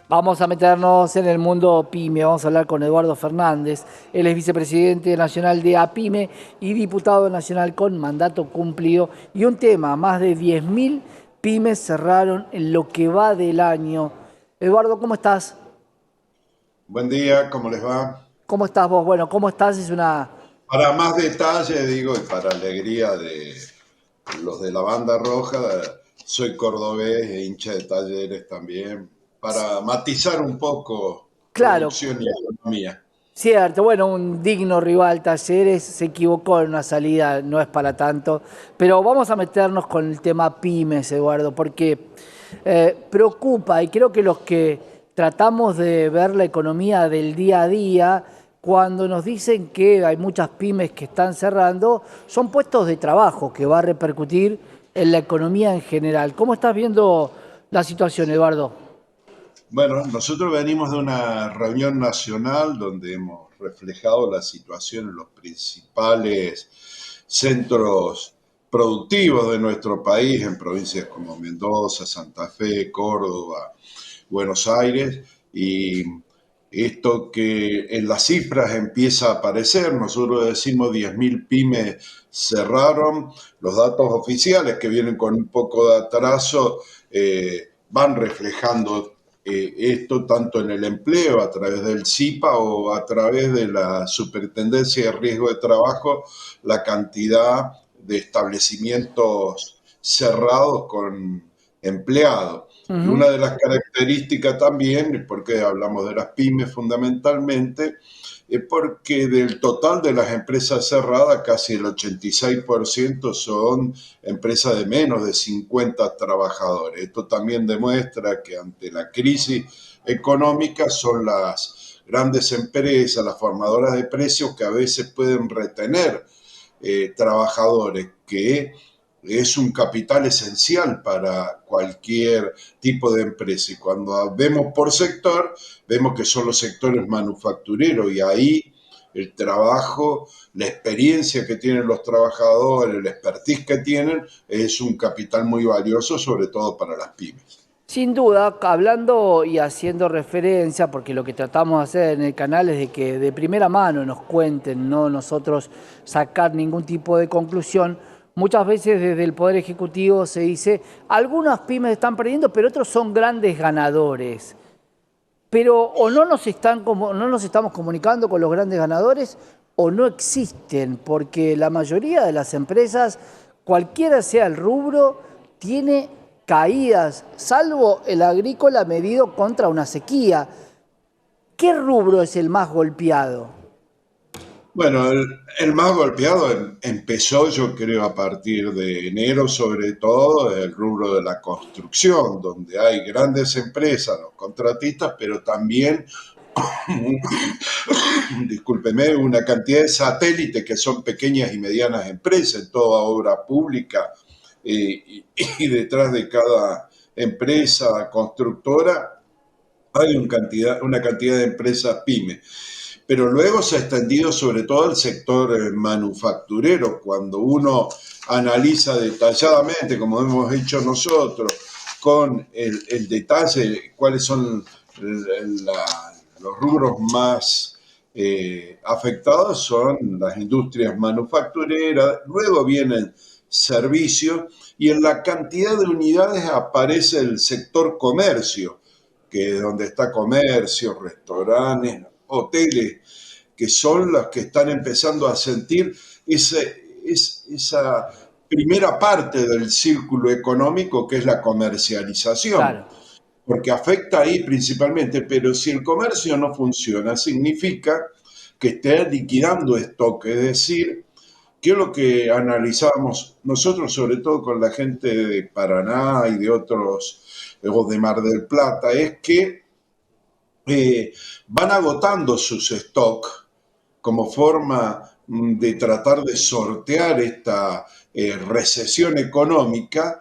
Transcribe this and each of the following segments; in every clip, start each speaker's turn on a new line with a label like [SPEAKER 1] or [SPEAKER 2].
[SPEAKER 1] Vamos a meternos en el mundo PYME, vamos a hablar con Eduardo Fernández. Él es vicepresidente nacional de APYME y diputado nacional con mandato cumplido. Y un tema, más de 10.000 pymes cerraron en lo que va del año. Eduardo, ¿cómo estás?
[SPEAKER 2] Buen día, ¿cómo les va?
[SPEAKER 1] ¿Cómo estás vos? Bueno, ¿cómo estás? Es una...
[SPEAKER 2] Para más detalle, digo, y para alegría de los de la banda roja, soy cordobés e hincha de Talleres también, para matizar un poco
[SPEAKER 1] Claro,
[SPEAKER 2] producción y economía.
[SPEAKER 1] cierto, bueno, un digno rival Talleres se equivocó en una salida, no es para tanto, pero vamos a meternos con el tema pymes, Eduardo, porque preocupa y creo que los que tratamos de ver la economía del día a día, cuando nos dicen que hay muchas pymes que están cerrando, son puestos de trabajo que va a repercutir en la economía en general. ¿Cómo estás viendo la situación, Eduardo?
[SPEAKER 2] Bueno, nosotros venimos de una reunión nacional donde hemos reflejado la situación en los principales centros productivos de nuestro país, en provincias como Mendoza, Santa Fe, Córdoba, Buenos Aires, y esto que en las cifras empieza a aparecer, nosotros decimos 10.000 pymes cerraron, los datos oficiales que vienen con un poco de atraso van reflejando esto tanto en el empleo a través del CIPA o a través de la Superintendencia de Riesgo de Trabajo, la cantidad de establecimientos cerrados con empleados. Y
[SPEAKER 1] Ujú.
[SPEAKER 2] una de las características también, porque hablamos de las pymes fundamentalmente, es porque del total de las empresas cerradas, casi el 86% son empresas de menos de 50 trabajadores. Esto también demuestra que ante la crisis económica son las grandes empresas, las formadoras de precios que a veces pueden retener trabajadores, que es un capital esencial para cualquier tipo de empresa. Y cuando vemos por sector, vemos que son los sectores manufactureros y ahí el trabajo, la experiencia que tienen los trabajadores, el expertise que tienen, es un capital muy valioso, sobre todo para las pymes.
[SPEAKER 1] Sin duda, hablando y haciendo referencia, porque lo que tratamos de hacer en el canal es de que de primera mano nos cuenten, no nosotros sacar ningún tipo de conclusión. Muchas veces desde el Poder Ejecutivo se dice, algunas pymes están perdiendo, pero otros son grandes ganadores. Pero o no nos están no nos estamos comunicando con los grandes ganadores o no existen, porque la mayoría de las empresas, cualquiera sea el rubro, tiene caídas, salvo el agrícola medido contra una sequía. ¿Qué rubro es el más golpeado?
[SPEAKER 2] Bueno, el más golpeado empezó, yo creo, a partir de enero, sobre todo, el rubro de la construcción, donde hay grandes empresas, los contratistas, pero también, discúlpeme, una cantidad de satélites que son pequeñas y medianas empresas en toda obra pública, y detrás de cada empresa constructora hay una cantidad de empresas pymes, pero luego se ha extendido sobre todo al sector manufacturero. Cuando uno analiza detalladamente, como hemos hecho nosotros, con el detalle, cuáles son los rubros más afectados, son las industrias manufactureras, luego vienen servicios y en la cantidad de unidades aparece el sector comercio, que es donde está comercio, restaurantes, hoteles, que son los que están empezando a sentir esa primera parte del círculo económico que es la comercialización,
[SPEAKER 1] Claro.
[SPEAKER 2] porque afecta ahí principalmente, pero si el comercio no funciona, significa que esté liquidando stock, es decir, que es lo que analizamos nosotros, sobre todo con la gente de Paraná y de otros, o de Mar del Plata, es que van agotando sus stocks como forma de tratar de sortear esta recesión económica,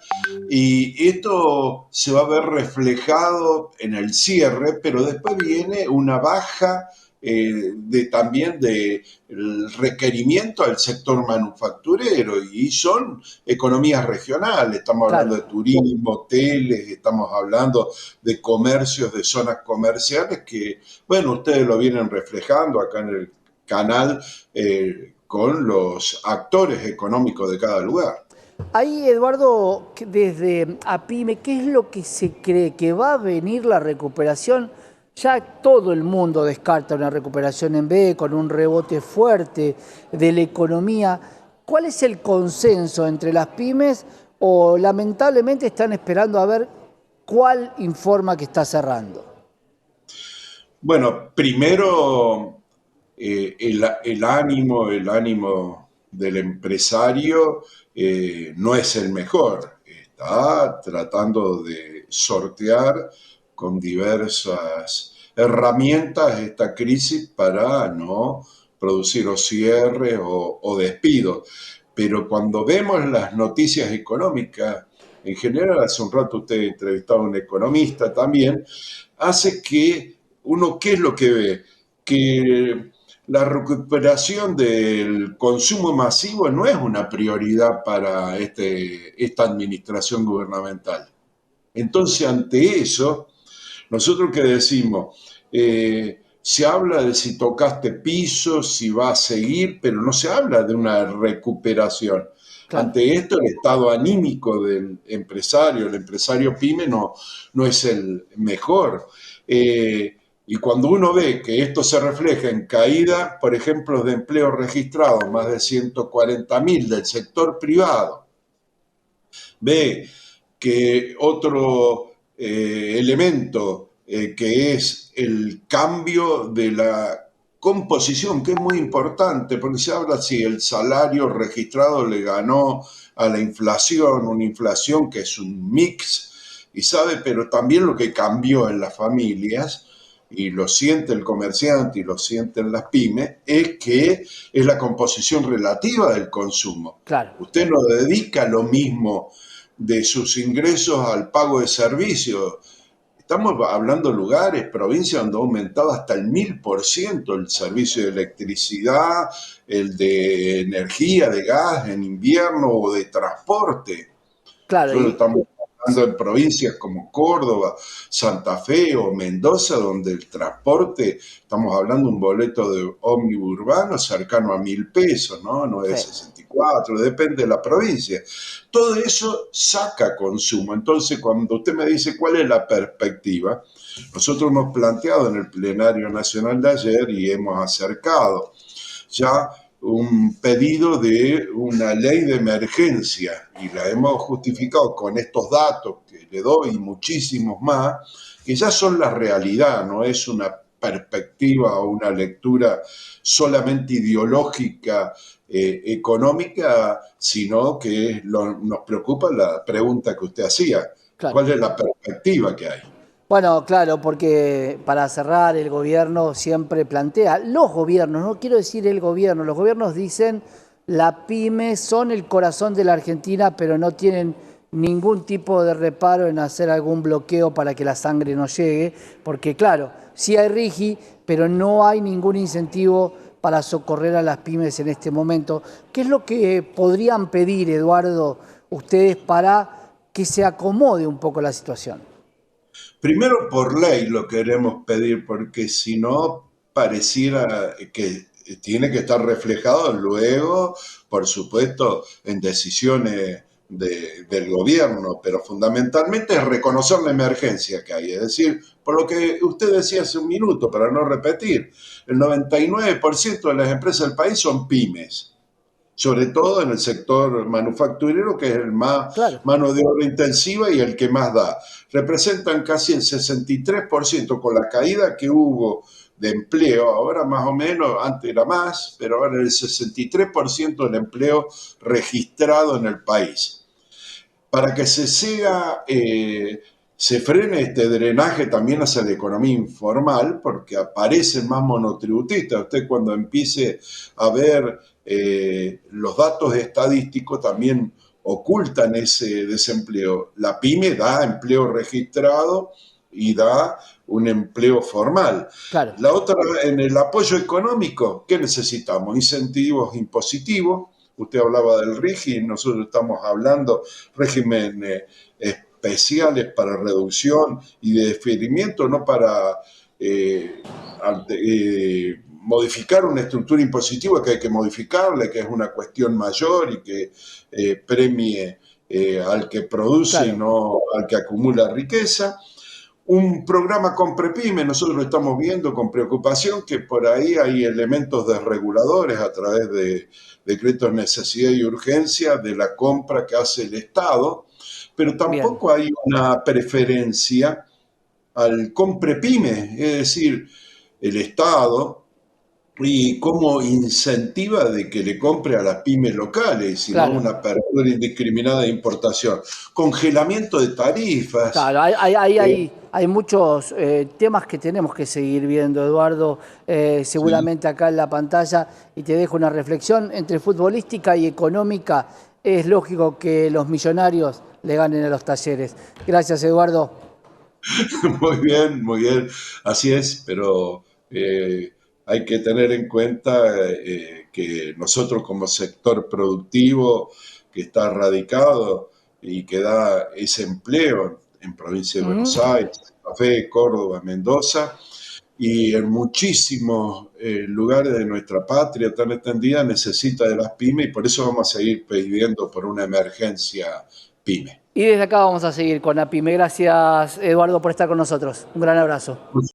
[SPEAKER 2] y esto se va a ver reflejado en el cierre, pero después viene una baja también del requerimiento al sector manufacturero, y son economías regionales, estamos hablando
[SPEAKER 1] Claro.
[SPEAKER 2] de turismo, hoteles, estamos hablando de comercios, de zonas comerciales que, bueno, ustedes lo vienen reflejando acá en el canal con los actores económicos de cada lugar.
[SPEAKER 1] Ahí, Eduardo, desde APIME, ¿qué es lo que se cree que va a venir la recuperación? Ya todo el mundo descarta una recuperación en B con un rebote fuerte de la economía. ¿Cuál es el consenso entre las pymes o lamentablemente están esperando a ver cuál informa que está cerrando?
[SPEAKER 2] Bueno, primero el ánimo del empresario no es el mejor. Está tratando de sortear con diversas herramientas esta crisis para no producir o cierre o despido. Pero cuando vemos las noticias económicas, en general, hace un rato usted entrevistaba a un economista también, hace que uno, ¿qué es lo que ve? Que la recuperación del consumo masivo no es una prioridad para esta administración gubernamental. Entonces, ante eso, nosotros que decimos, se habla de si tocaste piso, si va a seguir, pero no se habla de una recuperación.
[SPEAKER 1] Claro,
[SPEAKER 2] Ante esto, el estado anímico del empresario, el empresario pyme, no es el mejor. Y cuando uno ve que esto se refleja en caída, por ejemplo, de empleo registrado, más de 140.000 del sector privado, ve que otro elemento que es el cambio de la composición, que es muy importante, porque se habla si el salario registrado le ganó a la inflación, una inflación que es un mix, y sabe, pero también lo que cambió en las familias, y lo siente el comerciante y lo sienten las pymes, es que es la composición relativa del consumo.
[SPEAKER 1] claro.
[SPEAKER 2] Usted no dedica lo mismo de sus ingresos al pago de servicios. Estamos hablando de lugares, provincias donde ha aumentado hasta el 1000% el servicio de electricidad, el de energía, de gas en invierno o de transporte.
[SPEAKER 1] Claro,
[SPEAKER 2] Nosotros estamos hablando de provincias como Córdoba, Santa Fe o Mendoza, donde el transporte, estamos hablando de un boleto de ómnibus urbano cercano a 1000 pesos, ¿no?
[SPEAKER 1] sí,
[SPEAKER 2] 964, depende de la provincia. Todo eso saca consumo. Entonces, cuando usted me dice cuál es la perspectiva, nosotros hemos planteado en el plenario nacional de ayer y hemos acercado ya un pedido de una ley de emergencia y la hemos justificado con estos datos que le doy y muchísimos más, que ya son la realidad, no es una perspectiva o una lectura solamente ideológica, económica, sino que nos preocupa la pregunta que usted hacía.
[SPEAKER 1] claro.
[SPEAKER 2] ¿Cuál es la perspectiva que hay?
[SPEAKER 1] Bueno, claro, porque para cerrar el gobierno siempre plantea, los gobiernos, no quiero decir el gobierno, los gobiernos dicen la pyme son el corazón de la Argentina, pero no tienen ningún tipo de reparo en hacer algún bloqueo para que la sangre no llegue, porque claro, sí hay RIGI, pero no hay ningún incentivo para socorrer a las pymes en este momento. ¿Qué es lo que podrían pedir, Eduardo, ustedes para que se acomode un poco la situación?
[SPEAKER 2] Primero por ley lo queremos pedir, porque si no pareciera que tiene que estar reflejado luego, por supuesto, en decisiones del gobierno, pero fundamentalmente es reconocer la emergencia que hay. Es decir, por lo que usted decía hace un minuto, para no repetir, el 99% de las empresas del país son pymes, sobre todo en el sector manufacturero, que es el más
[SPEAKER 1] Claro.
[SPEAKER 2] mano de obra intensiva y el que más da. Representan casi el 63% con la caída que hubo de empleo, ahora más o menos, antes era más, pero ahora el 63% del empleo registrado en el país. Para que se frene este drenaje también hacia la economía informal, porque aparecen más monotributistas. Usted cuando empiece a ver los datos estadísticos también ocultan ese desempleo. La pyme da empleo registrado y da un empleo formal.
[SPEAKER 1] Claro,
[SPEAKER 2] La otra, en el apoyo económico, ¿qué necesitamos? Incentivos impositivos. Usted hablaba del régimen, nosotros estamos hablando régimen especiales para reducción y de diferimiento, no para modificar una estructura impositiva que hay que modificarla, que es una cuestión mayor y que premie al que produce y
[SPEAKER 1] claro.
[SPEAKER 2] no al que acumula riqueza. Un programa con Prepyme, nosotros lo estamos viendo con preocupación, que por ahí hay elementos desreguladores a través de decretos de necesidad y urgencia de la compra que hace el Estado, pero
[SPEAKER 1] Bien.
[SPEAKER 2] tampoco hay una preferencia al Comprepyme, es decir, el Estado y cómo incentiva de que le compre a las pymes locales, sino
[SPEAKER 1] Claro.
[SPEAKER 2] una apertura indiscriminada de importación. Congelamiento de tarifas.
[SPEAKER 1] Claro, hay,
[SPEAKER 2] eh,
[SPEAKER 1] hay muchos temas que tenemos que seguir viendo, Eduardo,
[SPEAKER 2] sí.
[SPEAKER 1] seguramente acá en la pantalla, y te dejo una reflexión entre futbolística y económica. Es lógico que los millonarios le ganen a los talleres. Gracias, Eduardo.
[SPEAKER 2] Muy bien, así es, pero hay que tener en cuenta que nosotros como sector productivo que está radicado y que da ese empleo en provincia de Buenos
[SPEAKER 1] Ujú.
[SPEAKER 2] Aires, Santa Fe, Córdoba, Mendoza, y en muchísimos lugares de nuestra patria tan extendida necesita de las pymes y por eso vamos a seguir pidiendo por una emergencia pyme.
[SPEAKER 1] Y desde acá vamos a seguir con la PYME. Gracias, Eduardo, por estar con nosotros. Un gran abrazo.